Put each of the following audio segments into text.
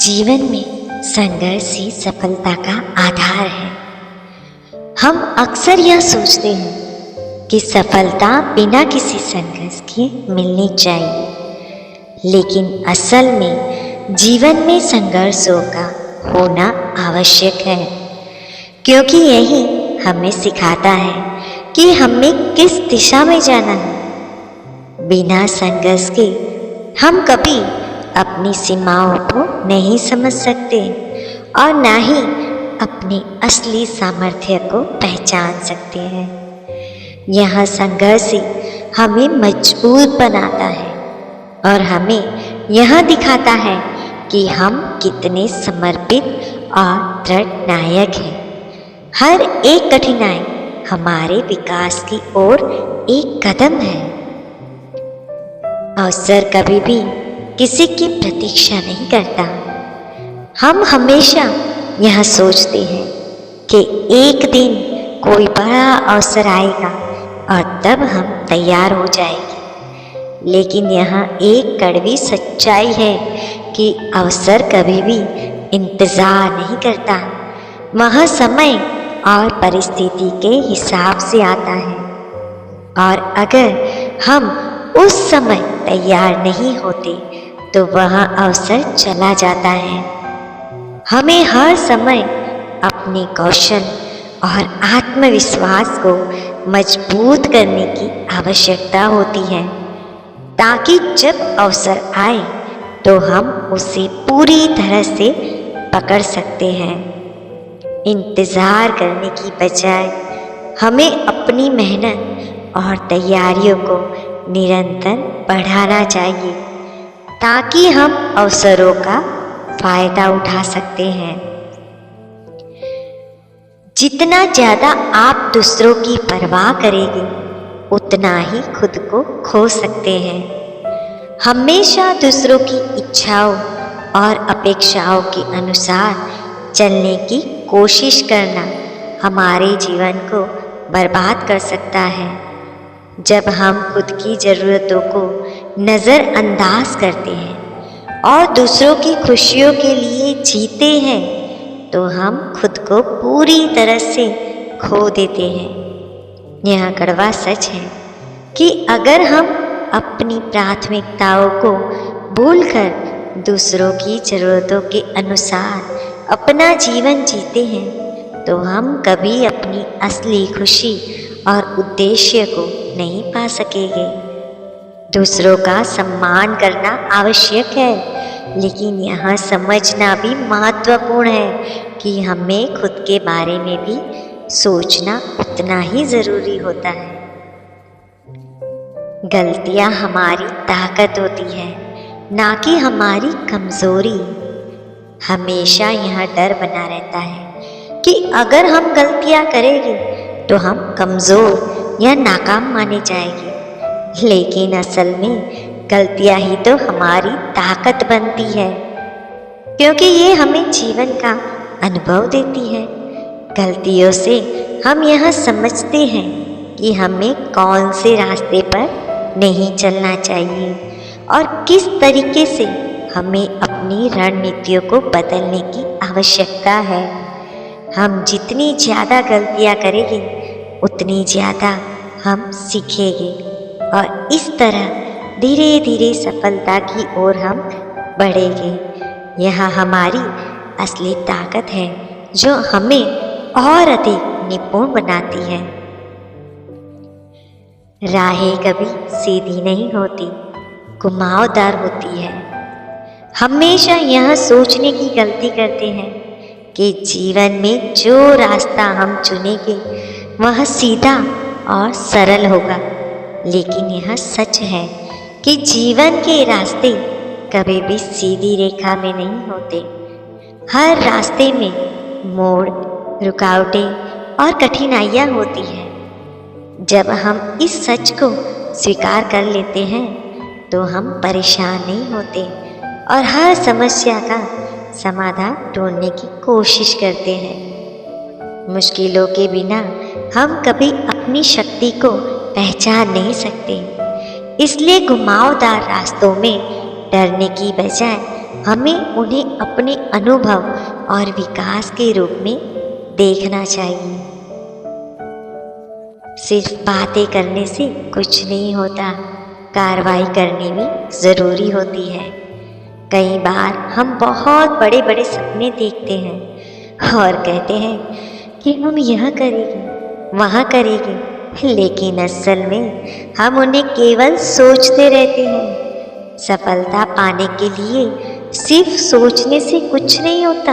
जीवन में संघर्ष ही सफलता का आधार है। हम अक्सर यह सोचते हैं कि सफलता बिना किसी संघर्ष के मिलनी चाहिए, लेकिन असल में जीवन में संघर्षों का होना आवश्यक है, क्योंकि यही हमें सिखाता है कि हमें किस दिशा में जाना है। बिना संघर्ष के हम कभी अपनी सीमाओं को नहीं समझ सकते और ना ही अपनी असली सामर्थ्य को पहचान सकते हैं। यह संघर्ष ही हमें मजबूत बनाता है और हमें यह दिखाता है कि हम कितने समर्पित और दृढ़ नायक हैं। हर एक कठिनाई हमारे विकास की ओर एक कदम है। अवसर कभी भी किसी की प्रतीक्षा नहीं करता। हम हमेशा यह सोचते हैं कि एक दिन कोई बड़ा अवसर आएगा और तब हम तैयार हो जाएंगे, लेकिन यह एक कड़वी सच्चाई है कि अवसर कभी भी इंतज़ार नहीं करता। वह समय और परिस्थिति के हिसाब से आता है, और अगर हम उस समय तैयार नहीं होते तो वह अवसर चला जाता है। हमें हर समय अपने कौशल और आत्मविश्वास को मजबूत करने की आवश्यकता होती है, ताकि जब अवसर आए तो हम उसे पूरी तरह से पकड़ सकते हैं। इंतज़ार करने की बजाय हमें अपनी मेहनत और तैयारियों को निरंतर बढ़ाना चाहिए, ताकि हम अवसरों का फायदा उठा सकते हैं। जितना ज़्यादा आप दूसरों की परवाह करेंगे, उतना ही खुद को खो सकते हैं। हमेशा दूसरों की इच्छाओं और अपेक्षाओं के अनुसार चलने की कोशिश करना हमारे जीवन को बर्बाद कर सकता है। जब हम खुद की ज़रूरतों को नज़रअंदाज करते हैं और दूसरों की खुशियों के लिए जीते हैं, तो हम खुद को पूरी तरह से खो देते हैं। यह कड़वा सच है कि अगर हम अपनी प्राथमिकताओं को भूलकर दूसरों की ज़रूरतों के अनुसार अपना जीवन जीते हैं, तो हम कभी अपनी असली खुशी और उद्देश्य को नहीं पा सकेंगे। दूसरों का सम्मान करना आवश्यक है, लेकिन यह समझना भी महत्वपूर्ण है कि हमें खुद के बारे में भी सोचना उतना ही ज़रूरी होता है। गलतियाँ हमारी ताकत होती है, ना कि हमारी कमज़ोरी। हमेशा यह डर बना रहता है कि अगर हम गलतियाँ करेंगे तो हम कमज़ोर या नाकाम माने जाएंगे, लेकिन असल में गलतियाँ ही तो हमारी ताकत बनती है, क्योंकि ये हमें जीवन का अनुभव देती है। गलतियों से हम यह समझते हैं कि हमें कौन से रास्ते पर नहीं चलना चाहिए और किस तरीके से हमें अपनी रणनीतियों को बदलने की आवश्यकता है। हम जितनी ज़्यादा गलतियाँ करेंगे, उतनी ज़्यादा हम सीखेंगे और इस तरह धीरे धीरे सफलता की ओर हम बढ़ेंगे। यह हमारी असली ताकत है, जो हमें और अधिक निपुण बनाती है। राहें कभी सीधी नहीं होती, घुमावदार होती है। हमेशा यह सोचने की गलती करते हैं कि जीवन में जो रास्ता हम चुनेंगे वह सीधा और सरल होगा, लेकिन यह सच है कि जीवन के रास्ते कभी भी सीधी रेखा में नहीं होते। हर रास्ते में मोड़, रुकावटें और कठिनाइयाँ होती हैं। जब हम इस सच को स्वीकार कर लेते हैं तो हम परेशान नहीं होते और हर समस्या का समाधान ढूंढने की कोशिश करते हैं। मुश्किलों के बिना हम कभी अपनी शक्ति को पहचान नहीं सकते, इसलिए घुमावदार रास्तों में डरने की बजाय हमें उन्हें अपने अनुभव और विकास के रूप में देखना चाहिए। सिर्फ बातें करने से कुछ नहीं होता, कार्रवाई करनी भी ज़रूरी होती है। कई बार हम बहुत बड़े बड़े सपने देखते हैं और कहते हैं कि हम यह करेंगे, वहाँ करेंगे, लेकिन असल में हम उन्हें केवल सोचते रहते हैं। सफलता पाने के लिए सिर्फ सोचने से कुछ नहीं होता।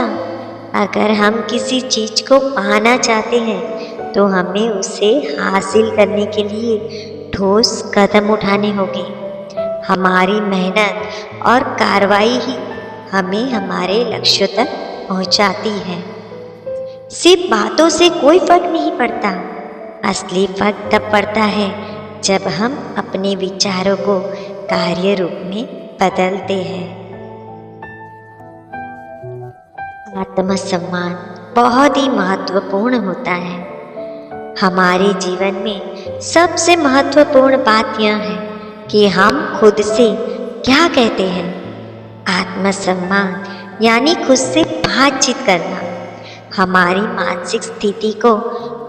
अगर हम किसी चीज़ को पाना चाहते हैं तो हमें उसे हासिल करने के लिए ठोस कदम उठाने होंगे। हमारी मेहनत और कार्रवाई ही हमें हमारे लक्ष्य तक पहुंचाती है। सिर्फ बातों से कोई फर्क नहीं पड़ता। असली फर्क तब पड़ता है जब हम अपने विचारों को कार्य रूप में बदलते हैं। आत्मसम्मान बहुत ही महत्वपूर्ण होता है। हमारे जीवन में सबसे महत्वपूर्ण बात यह है कि हम खुद से क्या कहते हैं। आत्मसम्मान यानी खुद से बातचीत करना हमारी मानसिक स्थिति को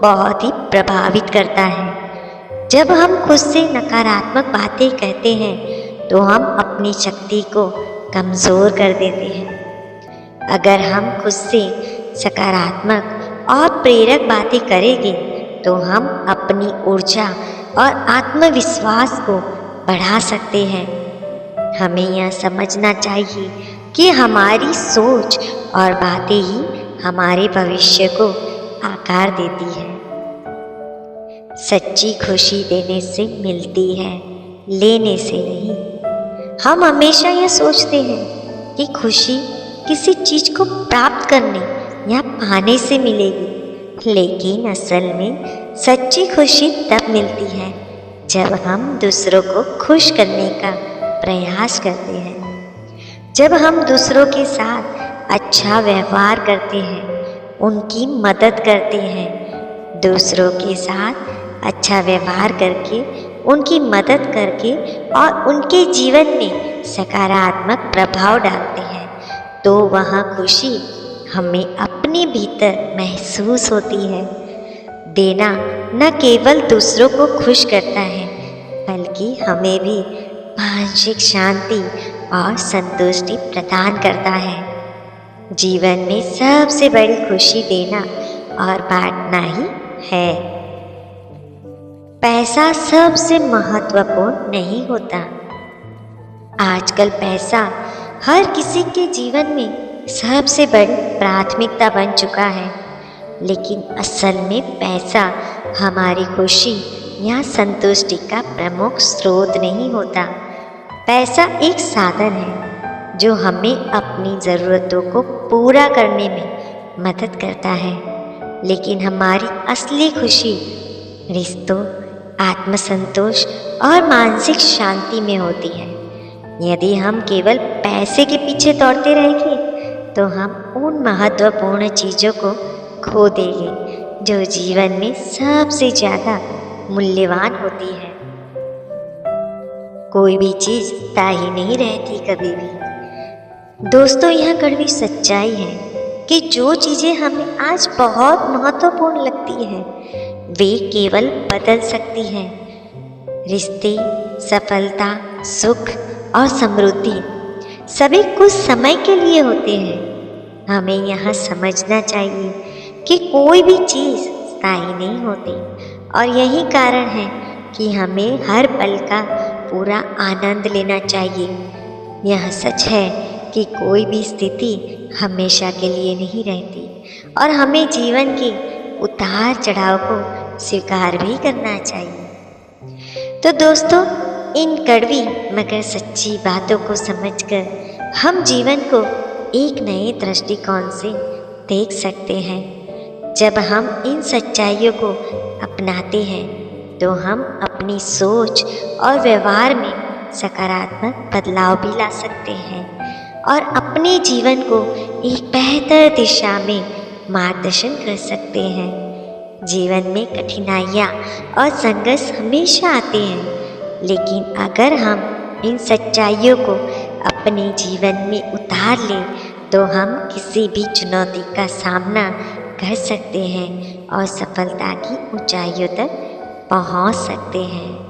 बहुत ही प्रभावित करता है। जब हम खुद से नकारात्मक बातें कहते हैं तो हम अपनी शक्ति को कमज़ोर कर देते हैं। अगर हम खुद से सकारात्मक और प्रेरक बातें करेंगे तो हम अपनी ऊर्जा और आत्मविश्वास को बढ़ा सकते हैं। हमें यह समझना चाहिए कि हमारी सोच और बातें ही हमारे भविष्य को आकार देती है। सच्ची खुशी देने से मिलती है, लेने से नहीं। हम हमेशा यह सोचते हैं कि खुशी किसी चीज़ को प्राप्त करने या पाने से मिलेगी, लेकिन असल में सच्ची खुशी तब मिलती है जब हम दूसरों को खुश करने का प्रयास करते हैं। जब हम दूसरों के साथ अच्छा व्यवहार करते हैं, उनकी मदद करते हैं। दूसरों के साथ अच्छा व्यवहार करके, उनकी मदद करके और उनके जीवन में सकारात्मक प्रभाव डालते हैं तो वह खुशी हमें अपने भीतर महसूस होती है। देना न केवल दूसरों को खुश करता है बल्कि हमें भी मानसिक शांति और संतुष्टि प्रदान करता है। जीवन में सबसे बड़ी खुशी देना और बांटना ही है। पैसा सबसे महत्वपूर्ण नहीं होता। आजकल पैसा हर किसी के जीवन में सबसे बड़ी प्राथमिकता बन चुका है, लेकिन असल में पैसा हमारी खुशी या संतुष्टि का प्रमुख स्रोत नहीं होता। पैसा एक साधन है जो हमें अपनी ज़रूरतों को पूरा करने में मदद करता है, लेकिन हमारी असली खुशी रिश्तों, आत्मसंतोष और मानसिक शांति में होती है। यदि हम केवल पैसे के पीछे दौड़ते रहेंगे तो हम उन महत्वपूर्ण चीज़ों को खो देंगे जो जीवन में सबसे ज़्यादा मूल्यवान होती है। कोई भी चीज़ स्थायी नहीं रहती कभी भी। दोस्तों, यह कड़वी सच्चाई है कि जो चीज़ें हमें आज बहुत महत्वपूर्ण लगती हैं वे केवल बदल सकती हैं। रिश्ते, सफलता, सुख और समृद्धि सभी कुछ समय के लिए होते हैं। हमें यह समझना चाहिए कि कोई भी चीज़ स्थायी नहीं होती और यही कारण है कि हमें हर पल का पूरा आनंद लेना चाहिए। यह सच है कि कोई भी स्थिति हमेशा के लिए नहीं रहती और हमें जीवन के उतार चढ़ाव को स्वीकार भी करना चाहिए। तो दोस्तों, इन कड़वी मगर सच्ची बातों को समझकर हम जीवन को एक नए दृष्टिकोण से देख सकते हैं। जब हम इन सच्चाइयों को अपनाते हैं तो हम अपनी सोच और व्यवहार में सकारात्मक बदलाव भी ला सकते हैं और अपने जीवन को एक बेहतर दिशा में मार्गदर्शन कर सकते हैं। जीवन में कठिनाइयाँ और संघर्ष हमेशा आते हैं, लेकिन अगर हम इन सच्चाइयों को अपने जीवन में उतार ले तो हम किसी भी चुनौती का सामना कर सकते हैं और सफलता की ऊंचाइयों तक पहुंच सकते हैं।